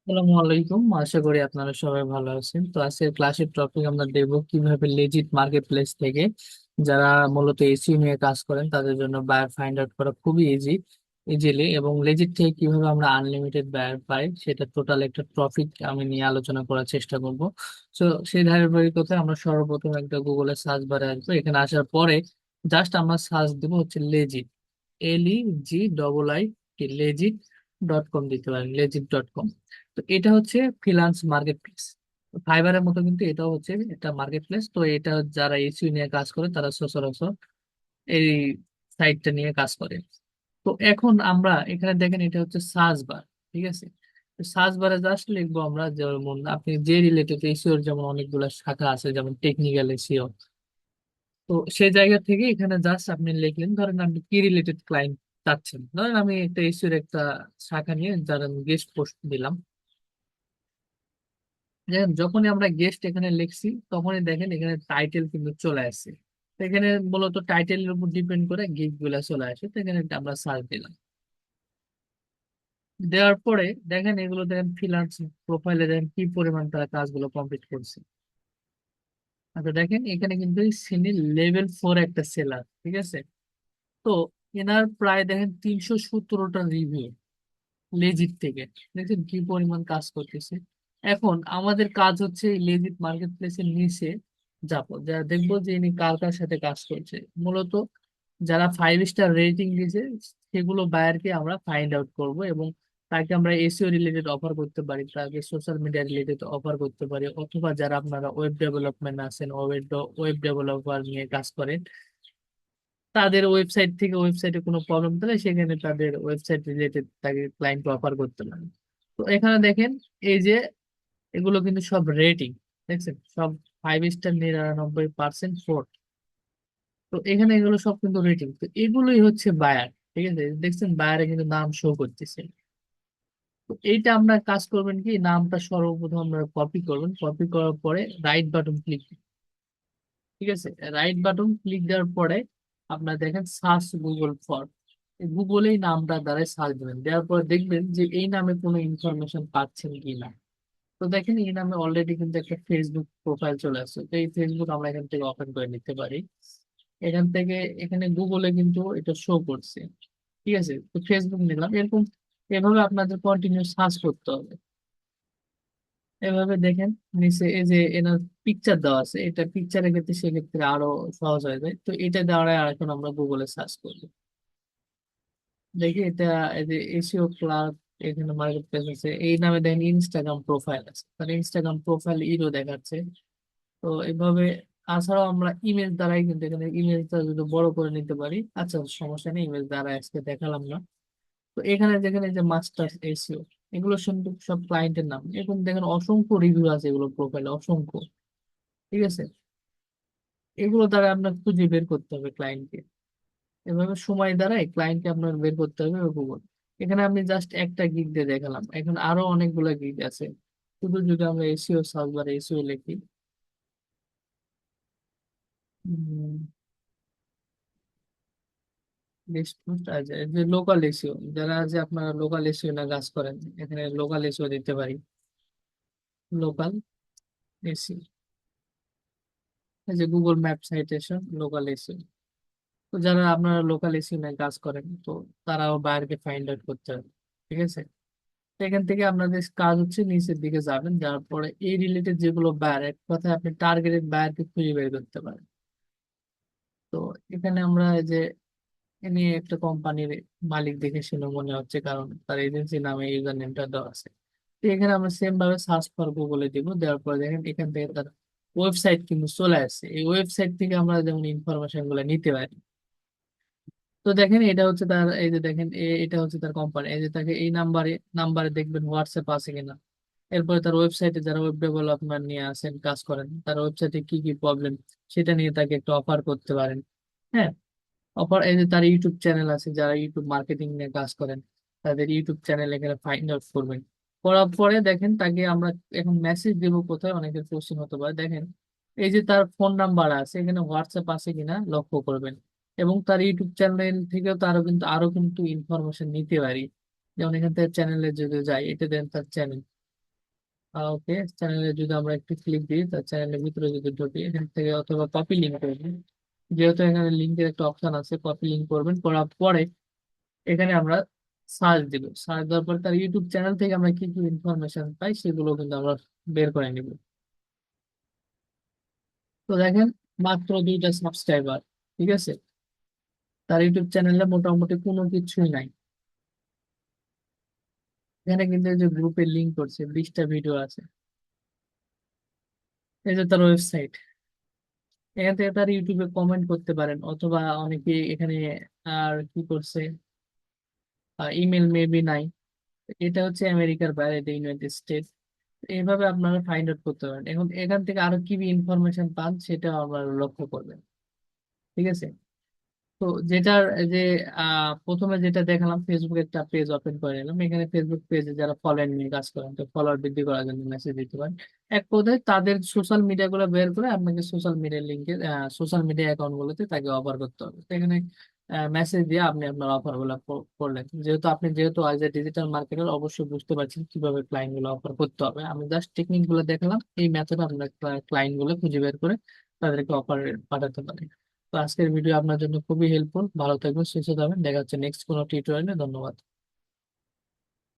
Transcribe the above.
আসসালামু আলাইকুম, আশা করি আপনারা সবাই ভালো আছেন। তো আজকের ক্লাসের টপিক আমরা দেখব কিভাবে লেজিট মার্কেট প্লেস থেকে যারা মূলত এসইও নিয়ে কাজ করেন তাদের জন্য বায়ার ফাইন্ড আউট করা খুবই ইজিলি, এবং লেজিট থেকে কিভাবে আমরা আনলিমিটেড বায়ার পাই সেটা টোটাল একটা টপিক আমি নিয়ে আলোচনা করার চেষ্টা করব। তো সেই ধারাবাহিকতায় আমরা সর্বপ্রথম একটা গুগলে সার্চ বারে আসবো। এখানে আসার পরে জাস্ট আমরা সার্চ দিব হচ্ছে লেজিট, LEGII, লেজিট.কম দিতে পারেন, লেজিট.কম। তো এটা হচ্ছে ফ্রিল্যান্স মার্কেট প্লেস। ফাইবারের মতো কিন্তু এটাও হচ্ছে একটা মার্কেট প্লেস। তো এটা যারা এসইও নিয়ে কাজ করে তারা সচরাচর এই সাইটটা নিয়ে কাজ করে। তো এখন আমরা এখানে দেখেন এটা হচ্ছে সার্চ বার, ঠিক আছে। সার্চ বারে জাস্ট লিখবো আমরা, যেমন আপনি যে রিলেটেড এসইওর যেমন অনেকগুলো শাখা আছে, যেমন টেকনিক্যাল এসইও। তো সেই জায়গা থেকে এখানে জাস্ট আপনি লিখলেন, ধরেন আপনি কি রিলেটেড ক্লায়েন্ট চাচ্ছেন। ধরেন আমি একটা এসইওর একটা শাখা নিয়ে যারা গেস্ট পোস্ট দিলাম। দেখেন যখনই আমরা গেস্ট এখানে লিখছি তখনই দেখেন এখানে টাইটেল কিন্তু চলে আসছে। তো এখানে মূলত টাইটেলের উপর ডিপেন্ড করে গিগ গুলা চলে আসে। তো এখানে একটা আমরা সার্চ দিলাম, দেওয়ার পরে দেখেন এগুলো দেখেন ফ্রিল্যান্স প্রোফাইলে দেখেন কি পরিমাণ তারা কাজগুলো কমপ্লিট করছে। আচ্ছা দেখেন এখানে কিন্তু সিনি লেভেল 4 একটা সেলার, ঠিক আছে। তো এনার প্রায় দেখেন 317টা রিভিউ লেজিট থেকে। দেখেন কি পরিমাণ কাজ করতেছে। এখন আমাদের কাজ হচ্ছে এই লেজিট মার্কেট প্লেসের নিচে যাবো, যা দেখবো যে ইনি কার কার সাথে কাজ করছে। মূলত যারা 5 স্টার রেটিং দিয়েছে সেগুলো বায়ারকে আমরা ফাইন্ড আউট করব, এবং তাকে আমরা এসইও রিলেটেড অফার করতে পারি, তাকে সোশ্যাল মিডিয়া রিলেটেড অফার করতে পারি, অথবা যারা আপনারা ওয়েব ডেভেলপমেন্ট আছেন, ওয়েব ডেভেলপার নিয়ে কাজ করেন, তাদের ওয়েবসাইট থেকে ওয়েবসাইটে কোনো প্রবলেম থাকলে সেখানে তাদের ওয়েবসাইট রিলেটেড তাকে ক্লায়েন্ট অফার করতে পারে। তো এখানে দেখেন এই যে এগুলো কিন্তু সব রেটিং, দেখছেন সব 5 স্টার, 99% 4। তো এখানে এগুলো সব কিন্তু রেটিং, তো এগুলোই হচ্ছে বায়ার, ঠিক আছে। দেখছেন বায়ারে কিন্তু নাম শো করতেছে। তো এইটা আমরা কাজ করবেন কি, নামটা সর্বপ্রথম আমরা কপি করবেন, কপি করার পরে রাইট বাটন ক্লিক, ঠিক আছে। রাইট বাটন ক্লিক দেওয়ার পরে আপনার দেখেন সার্চ গুগল ফর, গুগলেই নামটা দ্বারা সার্চ দেবেন, দেওয়ার পরে দেখবেন যে এই নামে কোনো ইনফরমেশন পাচ্ছেন কি না। তো দেখেন এই নামে অলরেডি কিন্তু একটা ফেসবুক প্রোফাইল চলে আসছে। তো এই ফেসবুক আমরা এখান থেকে ওপেন করে নিতে পারি। এখান থেকে এখানে গুগলে কিন্তু এটা শো করছে, ঠিক আছে। তো ফেসবুক নিলাম, এরকম এভাবে আপনাদের কন্টিনিউ সার্চ করতে হবে। এভাবে দেখেন নিচে এই যে এনার পিকচার দেওয়া আছে, এটা পিকচারের ক্ষেত্রে সেক্ষেত্রে আরো সহজ হয়ে যায়। তো এটা দেওয়ার আর এখন আমরা গুগলে সার্চ করবো, দেখি এটা এই যে এসিও ক্লার্ক, এখানে মার্কেট প্লেস আছে এই নামে দেখেন ইনস্টাগ্রাম প্রোফাইল আছে, তার ইনস্টাগ্রাম প্রোফাইল ইরো দেখাচ্ছে। তো এইভাবে তাছাড়াও আমরা ইমেজ দ্বারাই কিন্তু এখানে ইমেজটা যদি বড় করে নিতে পারি, আচ্ছা সমস্যা নেই, ইমেজ দ্বারা আজকে দেখালাম না। তো এখানে দেখেন এই যে মাস্টার এসিও, এগুলো কিন্তু সব ক্লায়েন্টের নাম। এখন দেখেন অসংখ্য রিভিউ আছে এগুলো প্রোফাইলে, অসংখ্য, ঠিক আছে। এগুলো দ্বারা আপনার খুঁজে বের করতে হবে ক্লায়েন্টকে। এভাবে সময় দ্বারাই ক্লায়েন্টকে আপনার বের করতে হবে গুগল। এখানে আমি জাস্ট একটা গিগ দিয়ে দেখালাম, এখন আরো অনেকগুলো গিগ আছে। শুধু যদি আমরা এসিও সার্চ বারে এসিও লিখি, লিস্ট পোস্ট আছে এই যে লোকাল এসিও, যারা আছে আপনারা লোকাল এসিও না কাজ করেন, এখানে লোকাল এসিও দিতে পারি, লোকাল এসিও। এই যে Google map citation local SEO. তো যারা আপনারা লোকাল এসিও না কাজ করেন, তো তারাও বাইরেকে ফাইন্ড আউট করতে হবে, ঠিক আছে। তো এখান থেকে আপনাদের কাজ হচ্ছে নিচের দিকে যাবেন, যাওয়ার পরে এই রিলেটেড যেগুলো বায়ার, এক কথায় আপনি টার্গেটেড বায়ারকে খুঁজে বের করতে পারেন। তো এখানে আমরা এই যে ইনি একটা কোম্পানির মালিক দেখে শুনে মনে হচ্ছে, কারণ তার এজেন্সি নামে ইউজার নেমটা দেওয়া আছে। তো এখানে আমরা সেম ভাবে সার্চ ফর গুগলে দিব, দেওয়ার পরে দেখেন এখান থেকে তার ওয়েবসাইট কিন্তু চলে আসছে। এই ওয়েবসাইট থেকে আমরা যেমন ইনফরমেশন গুলো নিতে পারি। তো দেখেন এটা হচ্ছে তার, এই যে দেখেন এটা হচ্ছে তার কোম্পানি, এই যে তাকে এই নাম্বারে নাম্বারে দেখবেন হোয়াটসঅ্যাপ আছে কিনা। এরপরে তার ওয়েবসাইটে যারা ওয়েব ডেভেলপমেন্ট নিয়ে আসেন কাজ করেন, তার ওয়েবসাইটে কি কি প্রবলেম সেটা নিয়ে তাকে একটা অফার করতে পারেন। হ্যাঁ, অফার এই যে তার ইউটিউব চ্যানেল আছে, যারা ইউটিউব মার্কেটিং নিয়ে কাজ করেন তাদের ইউটিউব চ্যানেল এখানে ফাইন্ড আউট করবেন। করার পরে দেখেন তাকে আমরা এখন মেসেজ দেবো কোথায়, অনেকের কোশ্চেন হতে পারে। দেখেন এই যে তার ফোন নাম্বার আছে, এখানে হোয়াটসঅ্যাপ আছে কিনা লক্ষ্য করবেন। এবং তার ইউটিউব চ্যানেল থেকেও আরো কিন্তু ইনফরমেশন নিতে পারি। যেমন এখান থেকে চ্যানেলে যদি যাই, এটা দেন তার চ্যানেল, ওকে, চ্যানেলে যদি আমরা একটু ক্লিক দিই, তার চ্যানেলের ভিতরে যদি ঢুকি এখান থেকে, অথবা কপি লিঙ্ক করবেন, যেহেতু এখানে লিঙ্কের একটা অপশন আছে, কপি লিঙ্ক করবেন, করার পরে এখানে আমরা সার্চ দিব। সার্চ দেওয়ার পর তার ইউটিউব চ্যানেল থেকে আমরা কি কি ইনফরমেশন পাই সেগুলো কিন্তু আমরা বের করে নিব। তো দেখেন, মাত্র 2টা সাবস্ক্রাইবার, ঠিক আছে, তার ইউটিউব চ্যানেলে মোটামুটি কোনো কিছুই নাই। এখানে কিন্তু এই যে গ্রুপের লিঙ্ক করছে, 20টা ভিডিও আছে, এই যে তার ওয়েবসাইট, এখান থেকে তার ইউটিউবে কমেন্ট করতে পারেন, অথবা অনেকে এখানে আর কি করছে, ইমেল মেবি নাই, এটা হচ্ছে আমেরিকার বাইরে, ইউনাইটেড স্টেটস। এইভাবে আপনারা ফাইন্ড আউট করতে পারেন। এখন এখান থেকে আরো কি ইনফরমেশন পান সেটা আপনারা লক্ষ্য করবেন, ঠিক আছে। তো যেটার এই যে প্রথমে যেটা দেখালাম, ফেসবুক একটা পেজ ওপেন করে নিলাম, এখানে ফেসবুক পেজে যারা ফলোয়ার নিয়ে কাজ করেন, তো ফলোয়ার বৃদ্ধি করার জন্য মেসেজ দিতে পারেন। এক কথায় তাদের সোশ্যাল মিডিয়া গুলো বের করে আপনাকে সোশ্যাল মিডিয়া লিঙ্কে, সোশ্যাল মিডিয়া অ্যাকাউন্ট গুলোতে তাকে অফার করতে হবে। তো এখানে মেসেজ দিয়ে আপনি আপনার অফার গুলো করলেন। যেহেতু আজ এ ডিজিটাল মার্কেটার, অবশ্যই বুঝতে পারছেন কিভাবে ক্লায়েন্ট গুলো অফার করতে হবে। আমি জাস্ট টেকনিক গুলো দেখালাম, এই মেথডে আপনার ক্লায়েন্ট গুলো খুঁজে বের করে তাদেরকে অফার পাঠাতে পারেন। তো আজকের ভিডিও আপনার জন্য খুবই হেল্পফুল। ভালো থাকবেন, সুস্থ থাকবেন, দেখা হচ্ছে নেক্সট কোনো টিউটোরিয়ালে। ধন্যবাদ।